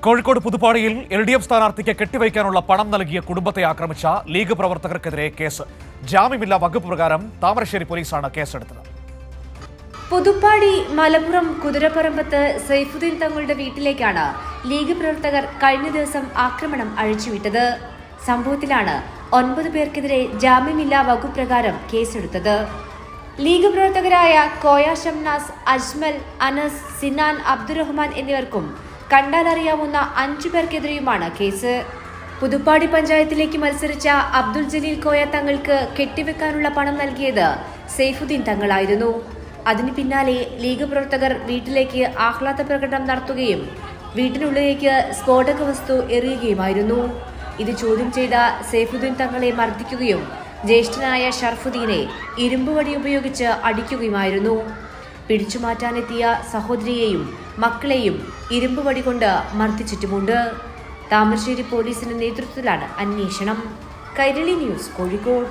Kozhikode പുതുപ്പാടിയിൽ LDF സ്ഥാനാർത്ഥിക്ക് കെട്ടിവയ്ക്കാനുള്ള പണം നൽകിയ കുടുംബത്തെ ആക്രമിച്ച ലീഗ് പ്രവർത്തകർക്കെതിരെ കേസ്. ജാമ്യമില്ലാ വകുപ്പ് പ്രകാരം താമരശ്ശേരി പോലീസാണ് കേസെടുത്തത്. പുതുപ്പാടി മലപ്പുറം കുതിരപ്പറമ്പത്ത് സൈഫുദ്ദീൻ തങ്ങളുടെ വീട്ടിലേക്കാണ് ലീഗ് പ്രവർത്തകർ കഴിഞ്ഞ ദിവസം ആക്രമണം അഴിച്ചുവിട്ടത്. സംഭവത്തിലാണ് 9 പേർക്കെതിരെ ജാമ്യമില്ലാ വകുപ്പ് പ്രകാരം കേസെടുത്തത്. ലീഗ് പ്രവർത്തകരായ കോയ ഷംനാസ്, അജ്മൽ, അനസ്, സിനാൻ, അബ്ദുറഹ്മാൻ എന്നിവർക്കും കണ്ടാലറിയാവുന്ന 5 പേർക്കെതിരെയുമാണ് കേസ്. പുതുപ്പാടി പഞ്ചായത്തിലേക്ക് മത്സരിച്ച അബ്ദുൽ ജലീൽ കോയ തങ്ങൾക്ക് കെട്ടിവെക്കാനുള്ള പണം നൽകിയത് സൈഫുദ്ദീൻ തങ്ങളായിരുന്നു. അതിന് പിന്നാലെ ലീഗ് പ്രവർത്തകർ വീട്ടിലേക്ക് ആഹ്ലാദ പ്രകടനം നടത്തുകയും വീട്ടിനുള്ളിലേക്ക് സ്ഫോടക വസ്തു എറിയുകയുമായിരുന്നു. ഇത് ചോദ്യം ചെയ്ത സൈഫുദ്ദീൻ തങ്ങളെ മർദ്ദിക്കുകയും ജ്യേഷ്ഠനായ ഷർഫുദ്ദീനെ ഇരുമ്പുവടി ഉപയോഗിച്ച് അടിക്കുകയുമായിരുന്നു. പിടിച്ചുമാറ്റാനെത്തിയ സഹോദരിയെയും മക്കളെയും ഇരുമ്പുവടി കൊണ്ട് മർദ്ദിച്ചിട്ടുമുണ്ട്. താമരശ്ശേരി പോലീസിന്റെ നേതൃത്വത്തിലാണ് അന്വേഷണം. കൈരളി ന്യൂസ്, കോഴിക്കോട്.